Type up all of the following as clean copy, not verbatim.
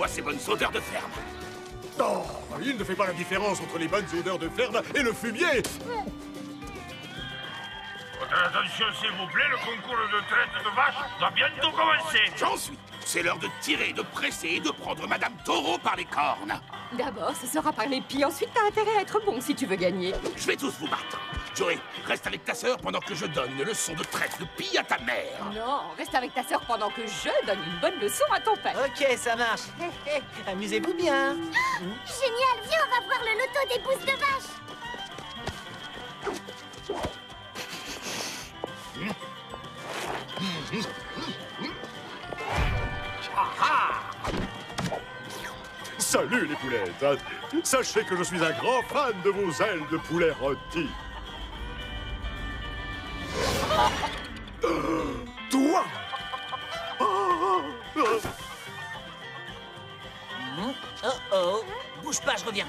moi ces bonnes odeurs de ferme. Non, il ne fait pas la différence entre les bonnes odeurs de ferme et le fumier. Attention s'il vous plaît, le concours de traite de vache va bientôt commencer. J'en suis. C'est l'heure de tirer, de presser et de prendre Madame Taureau par les cornes. D'abord, ce sera par les pieds. Ensuite, t'as intérêt à être bon si tu veux gagner. Je vais tous vous battre. Joey, reste avec ta sœur pendant que je donne une leçon de traite de pie à ta mère. Non, reste avec ta sœur pendant que je donne une bonne leçon à ton père. Ok, ça marche. Amusez-vous bien. Génial, viens, on va voir le loto des bousses de vache. Salut les poulettes. Sachez que je suis un grand fan de vos ailes de poulet rôti. Toi Oh, bouge pas, je reviens.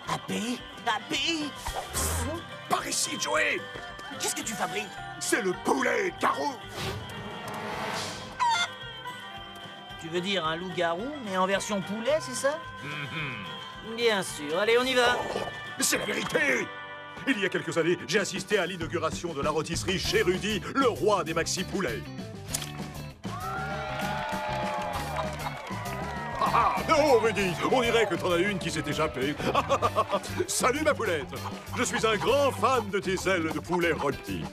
Happy, Happy. Par ici, Joey. Qu'est-ce que tu fabriques? C'est le poulet Garou. Tu veux dire un loup-garou, mais en version poulet, c'est ça? Bien sûr. Allez, on y va. C'est la vérité. Il y a quelques années, j'ai assisté à l'inauguration de la rôtisserie chez Rudy, le roi des maxi-poulets. Ah, oh, Rudy, on dirait que t'en as une qui s'est échappée. Salut, ma poulette. Je suis un grand fan de tes ailes de poulet rôti.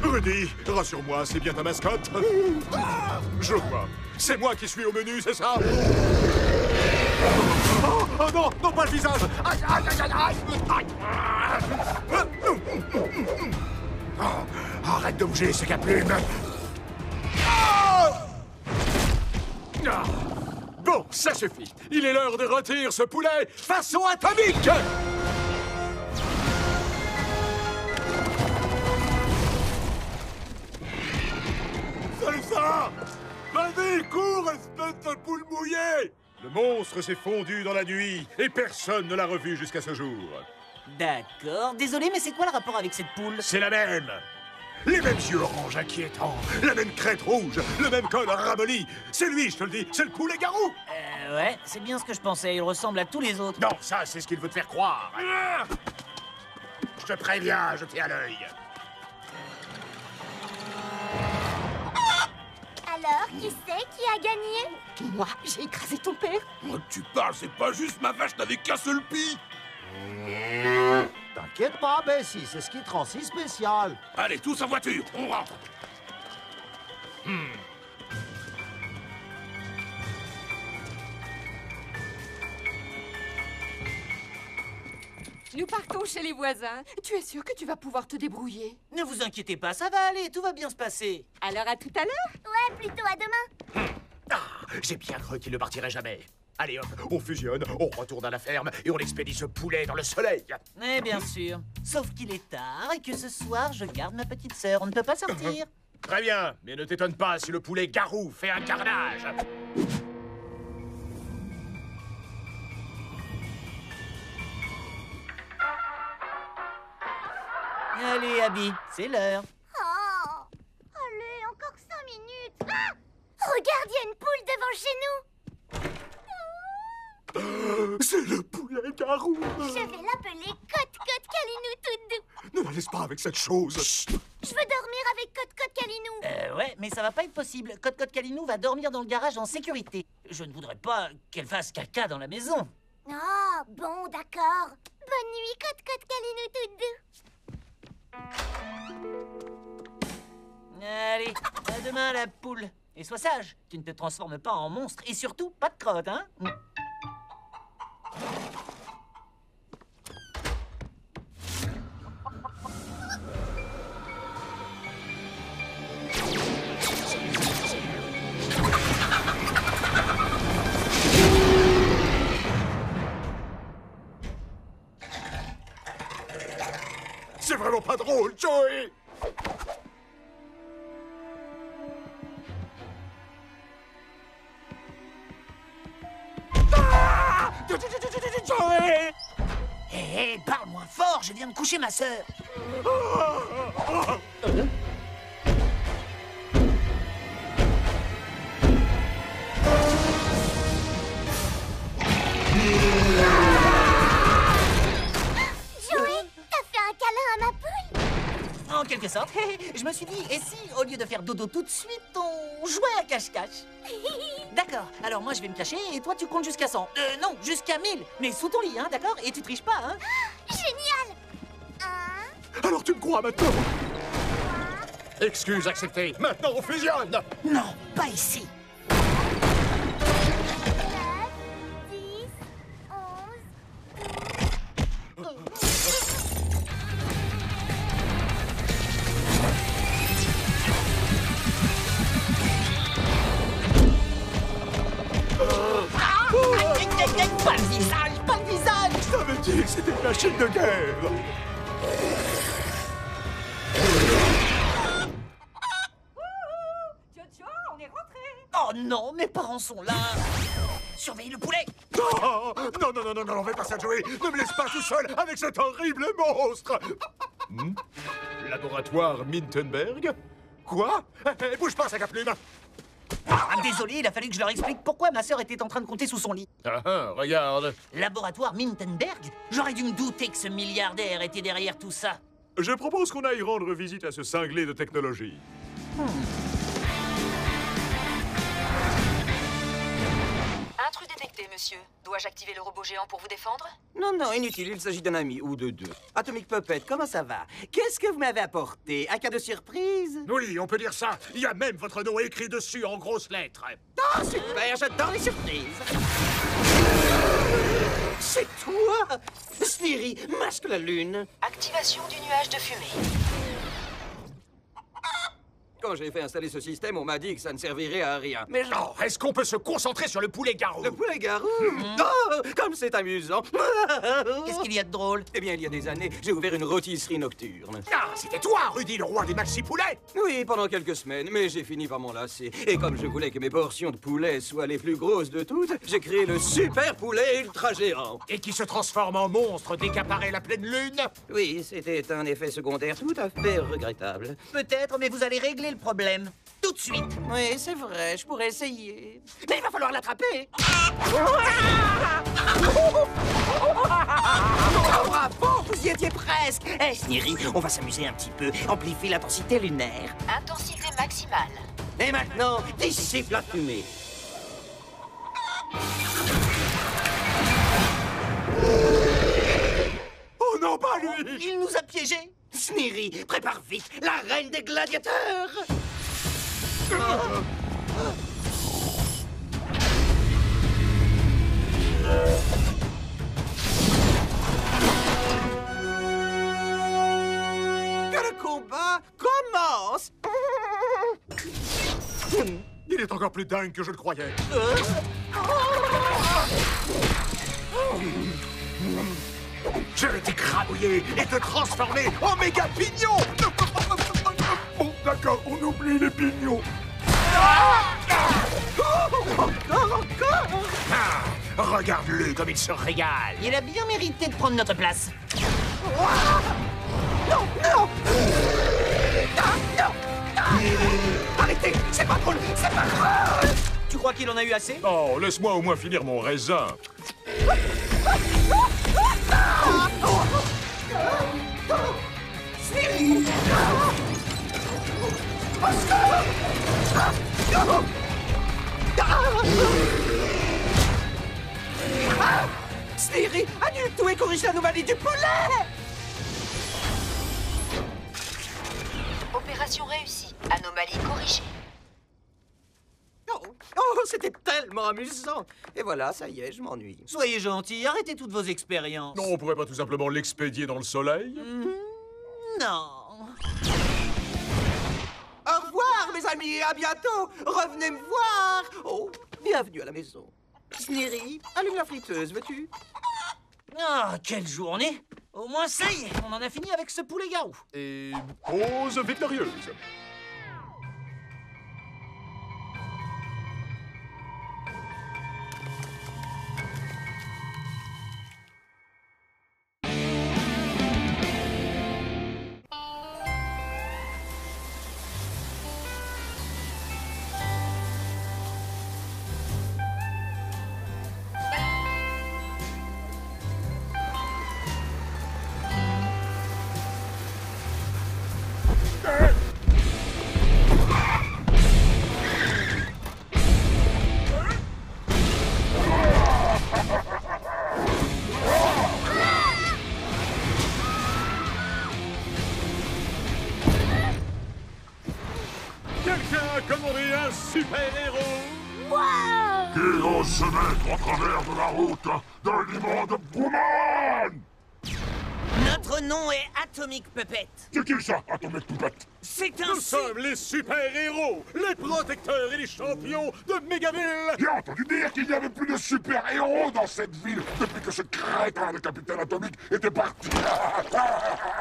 Rudy, rassure-moi, c'est bien ta mascotte? Je vois. C'est moi qui suis au menu, c'est ça? Oh non, non pas le visage! Aïe, aïe, aïe, aïe, aïe. Arrête de bouger, c'est qu'à plume. Bon, ça suffit. Il est l'heure de rôtir ce poulet façon atomique! C'est ça! Vas-y, cours, espèce de poule mouillée! Le monstre s'est fondu dans la nuit et personne ne l'a revu jusqu'à ce jour. D'accord. Désolé, mais c'est quoi le rapport avec cette poule? C'est la même! Les mêmes yeux orange inquiétants, la même crête rouge, le même col ramolli. C'est lui, je te le dis, c'est le poulet Garou! Ouais, c'est bien ce que je pensais. Il ressemble à tous les autres. Non, ça, c'est ce qu'il veut te faire croire. Je te préviens, je tiens à l'œil. Alors, qui c'est qui a gagné? Moi, j'ai écrasé ton père. Moi que tu parles, c'est pas juste, ma vache n'avait qu'un seul pis. T'inquiète pas, Bessie, c'est ce qui te rend si spécial. Allez, tous en voiture, on rentre. Nous partons chez les voisins. Tu es sûr que tu vas pouvoir te débrouiller? Ne vous inquiétez pas, ça va aller. Tout va bien se passer. Alors à tout à l'heure. Ouais, plutôt à demain. Ah, j'ai bien cru qu'il ne partirait jamais. Allez hop, on fusionne, on retourne à la ferme et on expédie ce poulet dans le soleil. Eh bien sûr. Sauf qu'il est tard et que ce soir, je garde ma petite sœur. On ne peut pas sortir. Très bien, mais ne t'étonne pas si le poulet Garou fait un carnage. Allez, Abby, c'est l'heure. Oh, allez, encore 5 minutes. Ah, regarde, il y a une poule devant chez nous. C'est le poulet Garou. Je vais l'appeler Cote-Cote Calinou tout doux. Ne la laisse pas avec cette chose. Je veux dormir avec Cote-Cote Calinou. Ouais, mais ça va pas être possible. Cote-Cote Calinou va dormir dans le garage en sécurité. Je ne voudrais pas qu'elle fasse caca dans la maison. Ah, bon, d'accord. Bonne nuit, Cote-Cote Calinou tout doux. Allez, à demain la poule. Et sois sage, tu ne te transformes pas en monstre et surtout pas de crotte, hein? C'est vraiment pas drôle, Joey. Hé, Hé, parle moins fort, je viens de coucher ma sœur. Joey, t'as fait un câlin à ma poule? En quelque sorte, je me suis dit, et si, au lieu de faire dodo tout de suite, on jouait à cache-cache? D'accord, alors moi je vais me cacher et toi tu comptes jusqu'à 100. Non, jusqu'à 1000, mais sous ton lit, hein, d'accord? Et tu triches pas, hein? Génial! Alors tu me crois maintenant? Excuse acceptée. Maintenant on fusionne. Non, pas ici. 9, 10, 11... Pas le visage, pas le visage! Je t'avais dit que c'était une machine de guerre. Jojo, on est rentré. Oh non, mes parents sont là! Surveille le poulet! Oh, non, non, non, non, non, on fait pas ça, Joey. Ne me laisse pas tout seul avec cet horrible monstre. Laboratoire Mintenberg? Quoi? Bouge pas, sac à plume. Ah, désolé, il a fallu que je leur explique pourquoi ma sœur était en train de compter sous son lit. Regarde. Laboratoire Mintenberg? J'aurais dû me douter que ce milliardaire était derrière tout ça. Je propose qu'on aille rendre visite à ce cinglé de technologie. Intrus détecté, monsieur. Dois-je activer le robot géant pour vous défendre? Non, non, inutile, il s'agit d'un ami, ou de deux. Atomic Puppet, comment ça va? Qu'est-ce que vous m'avez apporté? Un cadeau surprise? Oui, on peut dire ça. Il y a même votre nom écrit dessus en grosses lettres. Oh, super, j'adore les surprises! C'est toi! Sneery, masque la lune! Activation du nuage de fumée. Quand j'ai fait installer ce système, on m'a dit que ça ne servirait à rien. Mais Oh, est-ce qu'on peut se concentrer sur le poulet garou? Le poulet garou? Oh, comme c'est amusant! Qu'est-ce qu'il y a de drôle? Eh bien, il y a des années, j'ai ouvert une rôtisserie nocturne. Ah, c'était toi, Rudy, le roi des maxi poulets? Oui, pendant quelques semaines, mais j'ai fini par m'en lasser. Et comme je voulais que mes portions de poulet soient les plus grosses de toutes, j'ai créé le super poulet ultra géant. Et qui se transforme en monstre dès qu'apparaît la pleine lune? Oui, c'était un effet secondaire tout à fait regrettable. Peut-être, mais vous allez régler le problème. Tout de suite. Oui, c'est vrai, je pourrais essayer. Mais il va falloir l'attraper. Bravo, vous y étiez presque. Hé, Sneery, on va s'amuser un petit peu. Amplifie l'intensité lunaire. Intensité maximale. Et maintenant, dissipe la fumée. Oh non, pas lui! Il nous a piégés. Sneery, prépare vite la reine des gladiateurs. Que le combat commence. Il est encore plus dingue que je le croyais. Je vais t'écrabouiller et te transformer en méga pignon. Bon, d'accord, on oublie les pignons. Ah, regarde-le comme il se régale. Il a bien mérité de prendre notre place. Non, non. Arrêtez, c'est pas drôle, c'est pas drôle. Tu crois qu'il en a eu assez? Oh, laisse-moi au moins finir mon raisin. Sneery. Sneery, annule tout et corrige l'anomalie du poulet. Opération réussie. Anomalie corrigée. Oh, c'était tellement amusant. Et voilà, ça y est, je m'ennuie. Soyez gentils, arrêtez toutes vos expériences. Non, on pourrait pas tout simplement l'expédier dans le soleil? Non. Au revoir, mes amis, et à bientôt. Revenez me voir. Oh, bienvenue à la maison. Sneery, allume la friteuse, veux-tu? Ah, quelle journée! Au moins, ça y est, on en a fini avec ce poulet garou. Et pause victorieuse. super-héros. Wow! Qui ose se mettre en travers de la route d'un immonde Booman? Notre nom est Atomic Puppet. C'est qui ça, Atomic Puppet? C'est un... Nous sommes les super-héros, les protecteurs et les champions de Mégaville. J'ai entendu dire qu'il n'y avait plus de super-héros dans cette ville depuis que ce crétin de Capitaine Atomique était parti.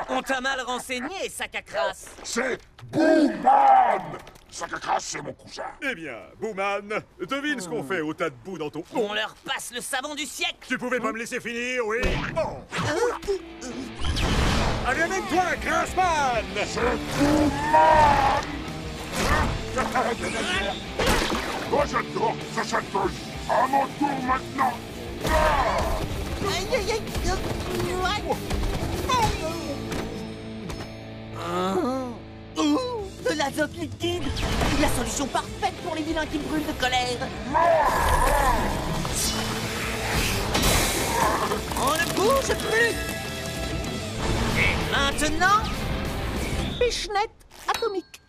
On t'a mal renseigné, sac à crasse. C'est Booman! Sac à crasse, c'est mon cousin. Eh bien, Booman, devine ce qu'on fait au tas de boue dans ton... On leur passe le savon du siècle. Tu pouvais pas me laisser finir, oui? Bon. Allez avec toi, Grassman! C'est Booman! Moi j'adore ce château. À mon tour maintenant. Aïe, aïe, aïe. De l'azote liquide. La solution parfaite pour les vilains qui brûlent de colère. On ne bouge plus. Et maintenant, pichenette atomique.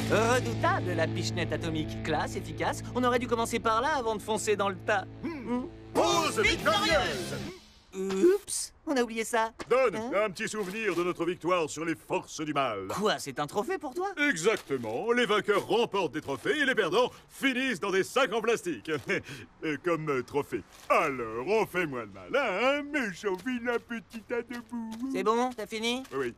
Redoutable, la pichenette atomique. Classe, efficace. On aurait dû commencer par là avant de foncer dans le tas. Pause victorieuse! Oups, on a oublié ça. Donne Hein? un petit souvenir de notre victoire sur les forces du mal. Quoi, c'est un trophée pour toi? Exactement. Les vainqueurs remportent des trophées et les perdants finissent dans des sacs en plastique. Comme trophée. Alors, on fait moins de malin, hein, méchant vilain petit tas de boue. C'est bon, t'as fini? Oui.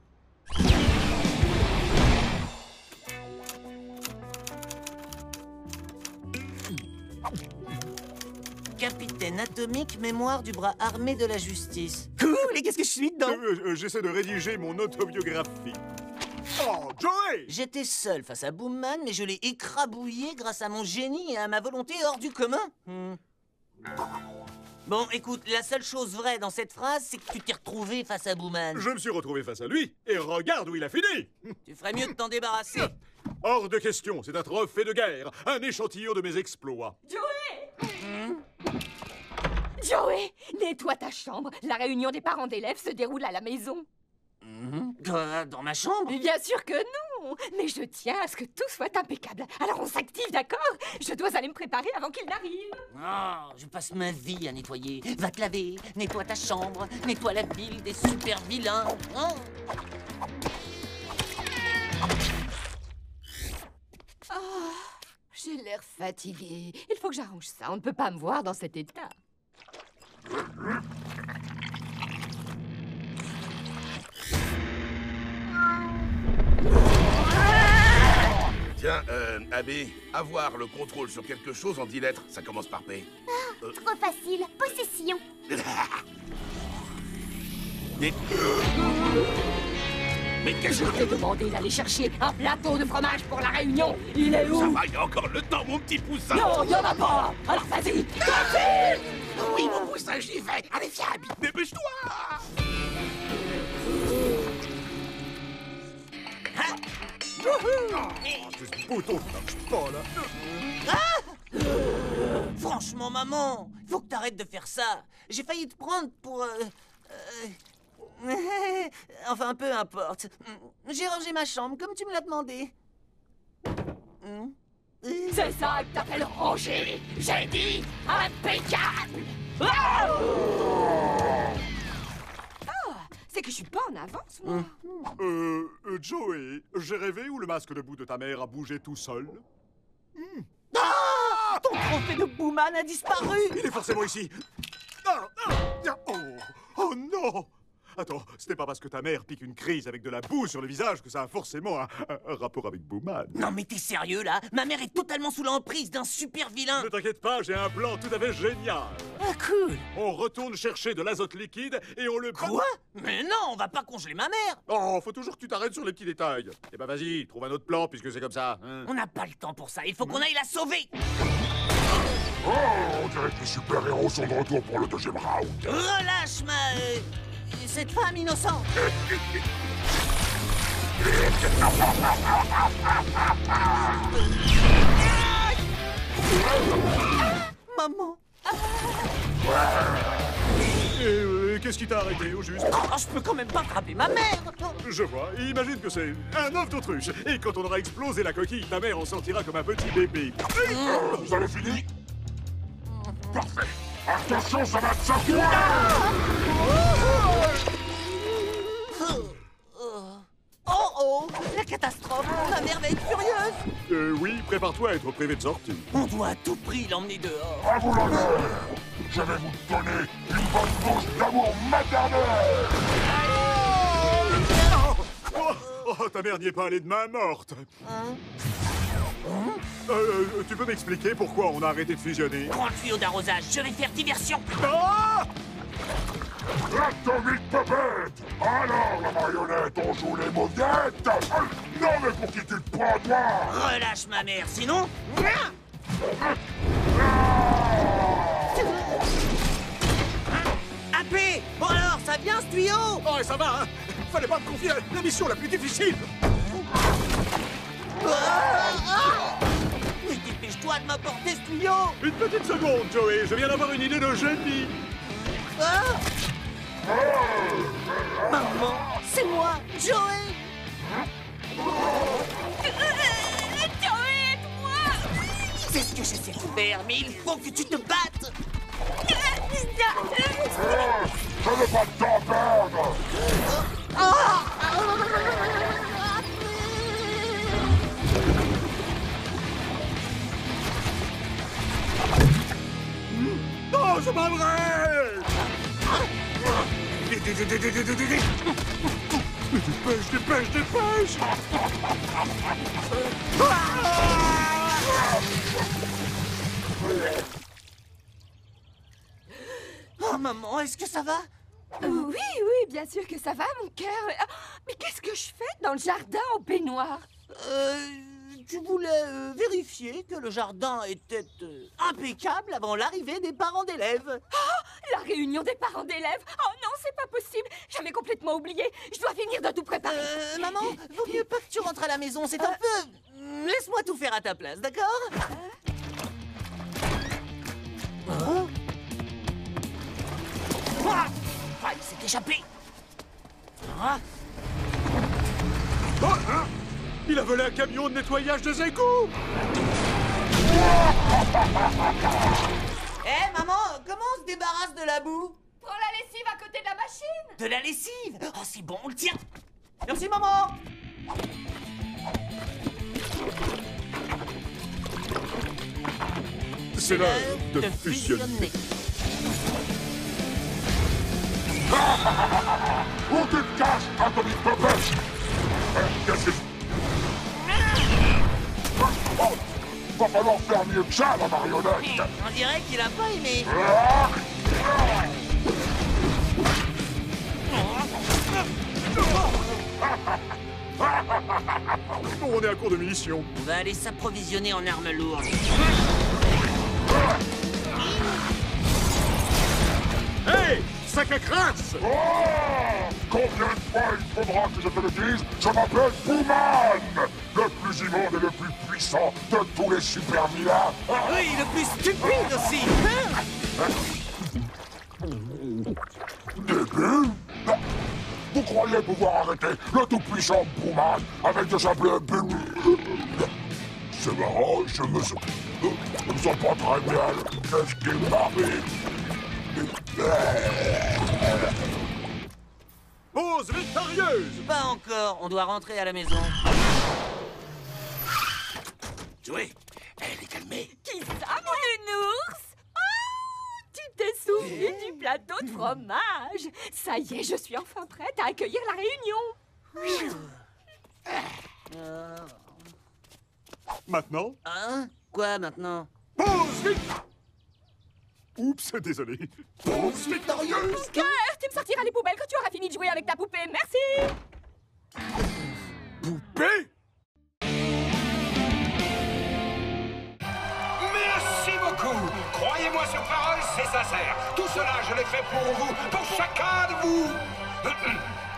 Capitaine Atomique, mémoire du bras armé de la justice. Cool, et qu'est-ce que je suis dedans? J'essaie de rédiger mon autobiographie. Oh, Joey! J'étais seul face à Boomman, mais je l'ai écrabouillé grâce à mon génie et à ma volonté hors du commun. Bon, écoute, la seule chose vraie dans cette phrase, c'est que tu t'es retrouvé face à Boomman. Je me suis retrouvé face à lui, et regarde où il a fini! Tu ferais mieux de t'en débarrasser. Hors de question, c'est un trophée de guerre, un échantillon de mes exploits. Joey, nettoie ta chambre. La réunion des parents d'élèves se déroule à la maison. Dans ma chambre? Bien sûr que non. Mais je tiens à ce que tout soit impeccable. Alors on s'active, d'accord? Je dois aller me préparer avant qu'il n'arrive. Oh, je passe ma vie à nettoyer. Va te laver, nettoie ta chambre, nettoie la ville des super vilains. Oh. J'ai l'air fatiguée. Il faut que j'arrange ça. On ne peut pas me voir dans cet état. Tiens, Abby, avoir le contrôle sur quelque chose en 10 lettres, ça commence par P. Trop facile. Possession. Mais qu'est-ce Je que... t'ai demandé d'aller chercher un plateau de fromage pour la réunion. Il est où? Ça va, il y a encore le temps, mon petit poussin. Non, il n'y en a pas. Alors vas-y, vas-y. Oui, mon poussin, j'y vais. Allez, viens, Abby, dépêche-toi. Ce bouton qui marche pas, là. Franchement, maman, faut que t'arrêtes de faire ça. J'ai failli te prendre pour... Enfin, peu importe. J'ai rangé ma chambre comme tu me l'as demandé. C'est ça que t'appelles ranger. J'ai dit impeccable. C'est que je suis pas en avance, moi. Joey, j'ai rêvé où le masque de boue de ta mère a bougé tout seul? Ton trophée de Booman a disparu. Il est forcément ici. Oh non! Attends, ce n'est pas parce que ta mère pique une crise avec de la boue sur le visage que ça a forcément un rapport avec Booman. Non mais t'es sérieux là? Ma mère est totalement sous l'emprise d'un super vilain. Ne t'inquiète pas, j'ai un plan tout à fait génial. Ah cool. On retourne chercher de l'azote liquide et on le... Quoi? Mais non, on va pas congeler ma mère. Oh, faut toujours que tu t'arrêtes sur les petits détails. Eh ben vas-y, trouve un autre plan puisque c'est comme ça. Hein. On n'a pas le temps pour ça, il faut qu'on aille la sauver. Oh, on dirait que les super-héros sont de retour pour le deuxième round. Relâche cette femme innocente. Maman. Qu'est-ce qui t'a arrêté, au juste? Oh, je peux quand même pas frapper ma mère. Je vois. Imagine que c'est un œuf d'autruche. Et quand on aura explosé la coquille, ta mère en sortira comme un petit bébé. Vous avez fini? Parfait. Attention, ça va te secouer! Oh, la catastrophe. Ma mère va être furieuse. Oui, prépare-toi à être privé de sortie. On doit à tout prix l'emmener dehors. À vous l'honneur! Je vais vous donner une bonne dose d'amour maternel! Oh, ta mère n'y est pas allée de main morte. Tu peux m'expliquer pourquoi on a arrêté de fusionner? Prends le tuyau d'arrosage, je vais faire diversion. Ah! Atomic Puppet! Alors, la marionnette, on joue les mauviettes? Non, mais pour qui tu te prends, toi? Relâche ma mère, sinon... AP! Bon alors, ça vient ce tuyau? Oh, ça va, hein? Fallait pas me confier la mission la plus difficile. Mais dépêche-toi de m'apporter ce tuyau! Une petite seconde, Joey. Je viens d'avoir une idée de génie. Maman, c'est moi, Joey! Joey, aide-moi! C'est ce que j'essaie de faire, mais il faut que tu te battes! Je n'ai pas de temps à perdre! Non, c'est pas vrai! Dépêche! Oh, maman, est-ce que ça va? Oui, bien sûr que ça va, mon cœur. Mais qu'est-ce que je fais dans le jardin en baignoire? Tu voulais vérifier que le jardin était impeccable avant l'arrivée des parents d'élèves. Oh, la réunion des parents d'élèves? Oh non, c'est pas possible. J'avais complètement oublié. Je dois finir de tout préparer. Maman, vaut mieux pas que tu rentres à la maison, c'est un peu... Laisse-moi tout faire à ta place, d'accord? Ah, il s'est échappé. Il a volé un camion de nettoyage de égouts. Hé, maman, comment on se débarrasse de la boue? Prends la lessive à côté de la machine. De la lessive? Oh, c'est bon, on le tient. Merci, maman. C'est l'heure de fusionner. Où tu te caches, Atomic Puppet? Qu'est-ce que... Oh, va falloir faire mieux que ça, la marionnette! On dirait qu'il a pas aimé. On est à court de munitions. On va aller s'approvisionner en armes lourdes. Hey, sac à crasse! Oh, combien de fois il faudra que je te le dise? Je m'appelle Booman, le plus immonde et le plus puissant de tous les super vilains. Oui, le plus stupide aussi. Début? Vous croyez pouvoir arrêter le tout-puissant Booman avec de simples bulles? C'est marrant, je me sens pas très bien. Qu'est-ce qui m'arrive? Pause victorieuse! Pas encore, on doit rentrer à la maison. Joey, elle est calmée. Qui ça, mon nounours? Oh, tu t'es souvenu du plateau de fromage. Ça y est, je suis enfin prête à accueillir la réunion. Maintenant? Hein? Quoi maintenant? Pause victorieuse! Oups, désolé. Pause victorieuse! Cœur, tu me sortiras les poubelles quand tu auras fini de jouer avec ta poupée. Merci. Poupée? Merci beaucoup. Croyez-moi sur parole, c'est sincère. Tout cela, je l'ai fait pour vous, pour chacun de vous.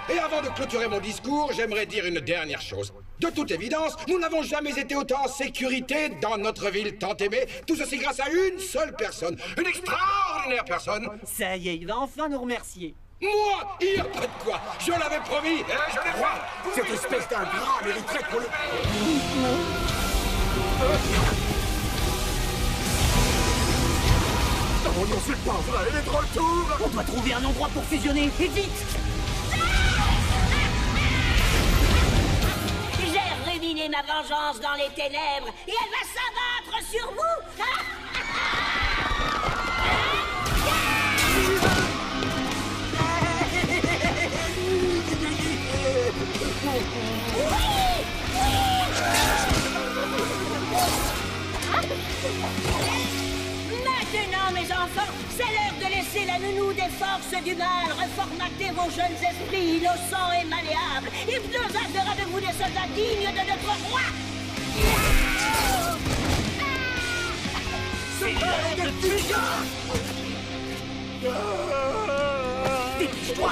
Et avant de clôturer mon discours, j'aimerais dire une dernière chose. De toute évidence, nous n'avons jamais été autant en sécurité dans notre ville tant aimée. Tout ceci grâce à une seule personne. Une extraordinaire personne. Ça y est, il va enfin nous remercier. Moi, il n'y a pas de quoi. Je l'avais promis et je l'ai fait. Cette espèce d'ingrat mériterait qu'on le... Oh non, c'est pas vrai, elle est de retour. On doit trouver un endroit pour fusionner, et vite. J'ai ruminé ma vengeance dans les ténèbres et elle va s'abattre sur vous. Maintenant, mes enfants, c'est l'heure de laisser la nounou des forces du mal reformater vos jeunes esprits innocents et malléables. Hypnosa fera de vous des soldats dignes de notre roi. C'est l'heure de fusion. Dépêche-toi.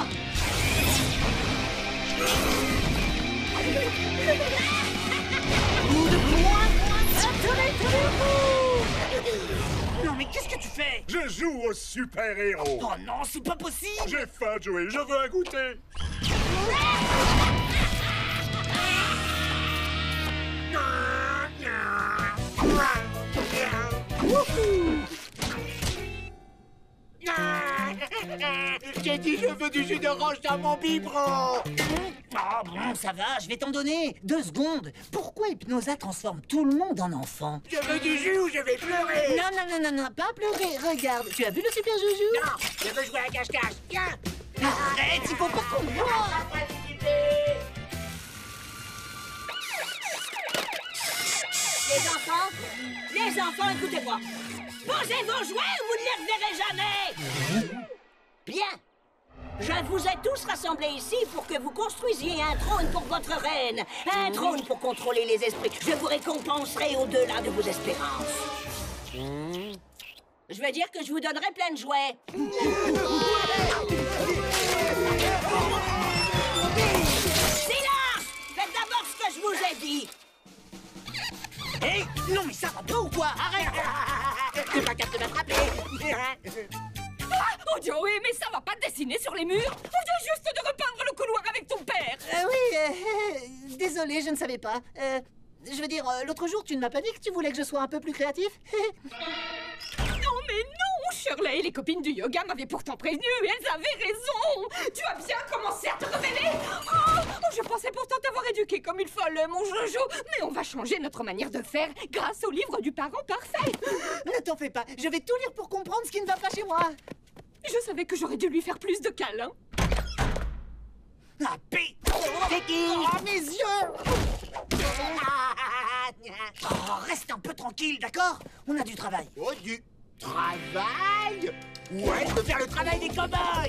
Non mais qu'est-ce que tu fais? Je joue au super-héros. Oh non, c'est pas possible. J'ai faim, Joey, je veux un goûter. J'ai dit je veux du jus d'orange dans mon biberon. Ah bon, ça va, je vais t'en donner. 2 secondes. Pourquoi Hypnosa transforme tout le monde en enfant? Je veux du jus ou je vais pleurer. Non, non, non, non, non, pas pleurer. Regarde, tu as vu le super joujou? Non, je veux jouer à cache-cache. Viens. Arrête, il faut pas qu'on voit. Les enfants, écoutez-moi. Posez vos jouets ou vous ne les reverrez jamais. Bien. Je vous ai tous rassemblés ici pour que vous construisiez un trône pour votre reine. Un trône pour contrôler les esprits. Je vous récompenserai au-delà de vos espérances. Je veux dire que je vous donnerai plein de jouets. Silence! Faites d'abord ce que je vous ai dit. Hé, non mais ça va pas ou quoi? Arrête. Tu pas capable de m'attraper. Oh Joey, mais ça va pas dessiner sur les murs. On vient juste de repeindre le couloir avec ton père. Oui, désolé, je ne savais pas. Je veux dire, l'autre jour, tu ne m'as pas dit que tu voulais que je sois un peu plus créatif? Non mais non, Shirley, les copines du yoga m'avaient pourtant prévenu et elles avaient raison. Tu as bien commencé à te révéler. Oh, je pensais pourtant t'avoir éduqué comme il fallait, mon Jojo. Mais on va changer notre manière de faire grâce au livre du parent parfait. Ne t'en fais pas, je vais tout lire pour comprendre ce qui ne va pas chez moi. Je savais que j'aurais dû lui faire plus de câlins. Ah, P. C'est qui? Oh, mes yeux. Oh, reste un peu tranquille, d'accord? On a du travail. Oh, du travail? Ouais, je veux faire le travail des cow-boys.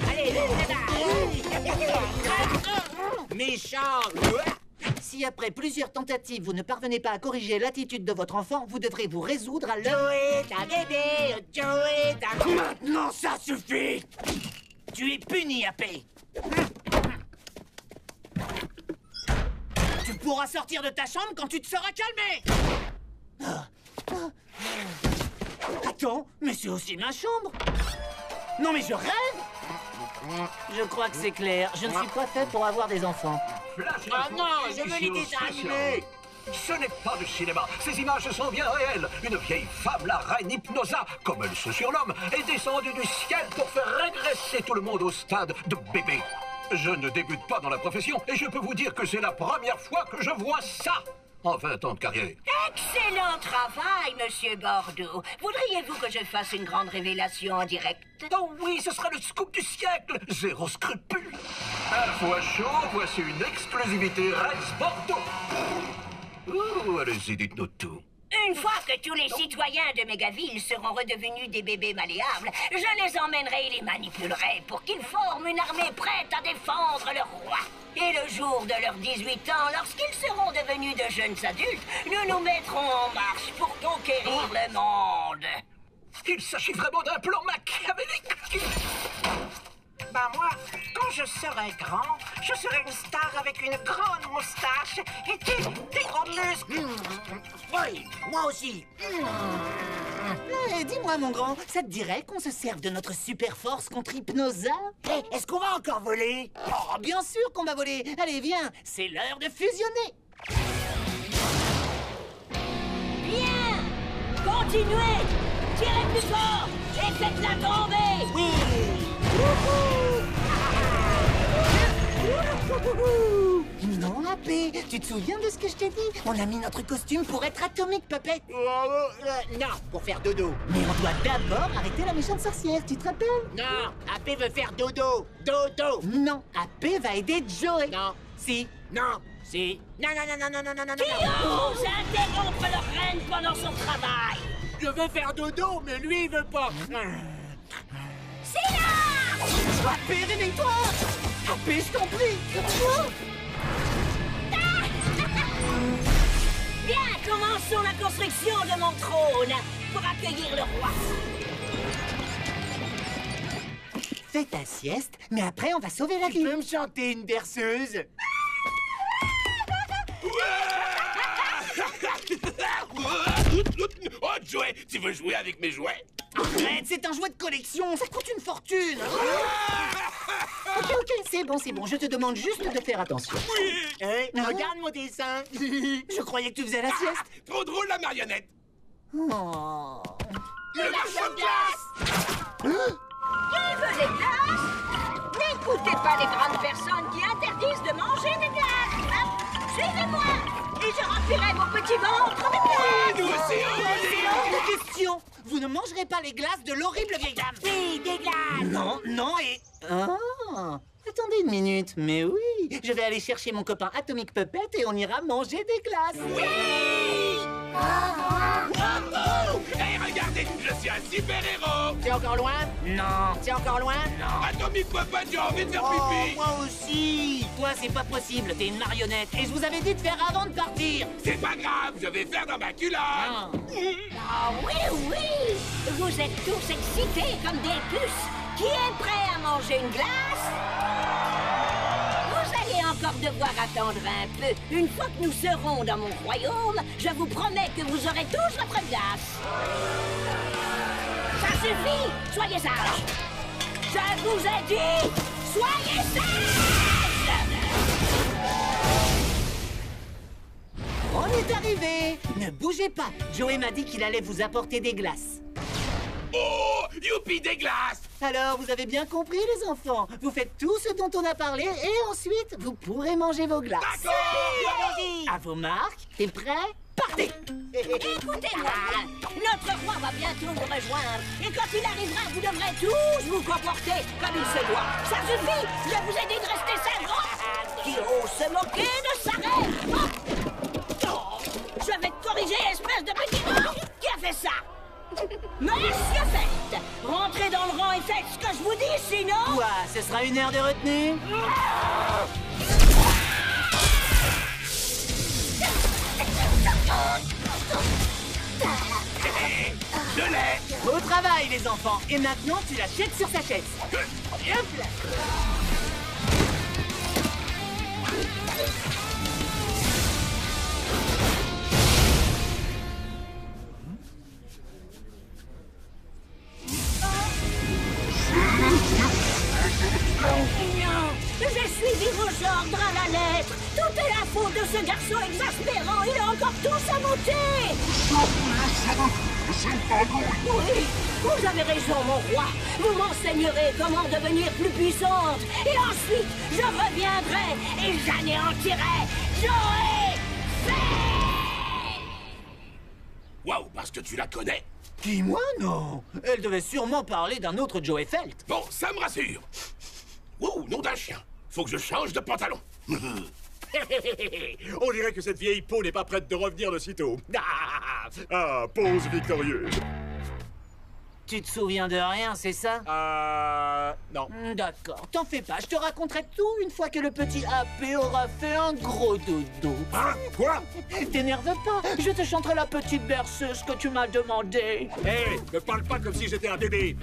Allez, Méchant. Si après plusieurs tentatives, vous ne parvenez pas à corriger l'attitude de votre enfant, vous devrez vous résoudre à le... Joey, ta bébé. Joey, ta... Maintenant, ça suffit. Tu es puni, AP. Tu pourras sortir de ta chambre quand tu te seras calmé. Attends, mais c'est aussi ma chambre. Non, mais je rêve. Je crois que c'est clair. Je ne suis pas fait pour avoir des enfants. Ah non, je veux les dessins animés. Ce n'est pas du cinéma. Ces images sont bien réelles. Une vieille femme, la reine Hypnosa, comme elle se surnomme, est descendue du ciel pour faire régresser tout le monde au stade de bébé. Je ne débute pas dans la profession et je peux vous dire que c'est la première fois que je vois ça en 20 ans de carrière. excellent travail, monsieur Bordeaux. Voudriez-vous que je fasse une grande révélation en direct? Oh oui, ce sera le scoop du siècle. Zéro scrupule. À fois chaud, voici une exclusivité Rex Bordeaux. Ouh, allez-y, dites-nous tout. Une fois que tous les citoyens de Mégaville seront redevenus des bébés malléables, je les emmènerai et les manipulerai pour qu'ils forment une armée prête à défendre le roi. Et le jour de leurs 18 ans, lorsqu'ils seront devenus de jeunes adultes, nous nous mettrons en marche pour conquérir le monde. Il s'agit vraiment d'un plan machiavélique. Ben moi, quand je serai grand, je serai une star avec une grande moustache et des gros muscles. Oui, moi aussi. Dis-moi, mon grand, ça te dirait qu'on se serve de notre super force contre Hypnosa? Est-ce qu'on va encore voler? Oh, bien sûr qu'on va voler. Allez, viens, c'est l'heure de fusionner. Bien! Continuez! Tirez plus fort! Et faites-la tomber! Oui! Non, AP, tu te souviens de ce que je t'ai dit? On a mis notre costume pour être Atomic Puppet. Non, pour faire dodo. Mais on doit d'abord arrêter la méchante sorcière, tu te rappelles? Non, AP veut faire dodo. Dodo. Non, AP va aider Joey. Non. Si. Non. Si. Non, non, non, non, non, non, non, non. Qui ose interrompre leur reine pendant son travail? Je veux faire dodo, mais lui, il veut pas. C'est là! AP, réveille-toi! AP, je t'en prie! Bien, commençons la construction de mon trône pour accueillir le roi. Fais ta sieste, mais après on va sauver la vie. Tu peux me chanter une berceuse? Oh, Joey, tu veux jouer avec mes jouets? Arrête, c'est un jouet de collection, ça coûte une fortune. Ok, c'est bon, je te demande juste de faire attention. Hey, regarde mon dessin. Je croyais que tu faisais la sieste. Trop drôle, la marionnette. Oh. Le marchand de glace! Qui veut des glaces? N'écoutez pas les grandes personnes qui interdisent de manger des glaces. Hein? Suivez-moi et je remplirai vos petits ventres de glace. Nous aussi, C'est hors de question. Vous ne mangerez pas les glaces de l'horrible vieille dame. Oui, des glaces. Non, et... Oh. Attendez une minute, mais oui. Je vais aller chercher mon copain Atomic Puppet et on ira manger des glaces. Oui! Hey, regardez, je suis un super-héros. C'est encore loin? Non. C'est encore loin? Non. Atomic Puppet, j'ai envie de faire Oh, pipi. moi aussi. Toi, c'est pas possible, t'es une marionnette. Et je vous avais dit de faire avant de partir. C'est pas grave, je vais faire dans ma culotte. Ah oui! Vous êtes tous excités comme des puces. Qui est prêt à manger une glace? Vous allez encore devoir attendre un peu. Une fois que nous serons dans mon royaume, je vous promets que vous aurez tous votre glace. Ça suffit! Soyez sages! Je vous ai dit, soyez sages! On est arrivé. Ne bougez pas. Joey m'a dit qu'il allait vous apporter des glaces. Oh, youpi, des glaces. Alors, vous avez bien compris, les enfants. Vous faites tout ce dont on a parlé et ensuite, vous pourrez manger vos glaces. D'accord. À vos marques, t'es prêt? Partez! Écoutez-moi bien, notre roi va bientôt nous rejoindre. Et quand il arrivera, vous devrez tous vous comporter comme il se doit. Ça suffit, je vous ai dit de rester sage. Qui ose se moquer de sa reine? Oh, je vais te corriger, espèce de petit rat. Qui a fait ça? Monsieur Felt, rentrez dans le rang et faites ce que je vous dis, sinon... Quoi? Ce sera une heure de retenue? Je l'ai. Beau travail, les enfants. Et maintenant, tu la jettes sur sa chaise. Hop là. Non, j'ai suivi vos ordres à la lettre. Tout est la faute de ce garçon exaspérant. Il a encore tout saboté. Oui, vous avez raison, mon roi. Vous m'enseignerez comment devenir plus puissante. Et ensuite, je reviendrai et j'anéantirai Joey Felt. Waouh, parce que tu la connais. Qui, moi? Non. Elle devait sûrement parler d'un autre Joey Felt. Bon, ça me rassure. Ouh, nom d'un chien. Faut que je change de pantalon. On dirait que cette vieille peau n'est pas prête de revenir de sitôt. Ah, pose victorieuse. Tu te souviens de rien, c'est ça? Non. D'accord, t'en fais pas, je te raconterai tout une fois que le petit AP aura fait un gros dodo. Ah, quoi? T'énerve pas, je te chanterai la petite berceuse que tu m'as demandé. Hé, ne parle pas comme si j'étais un bébé.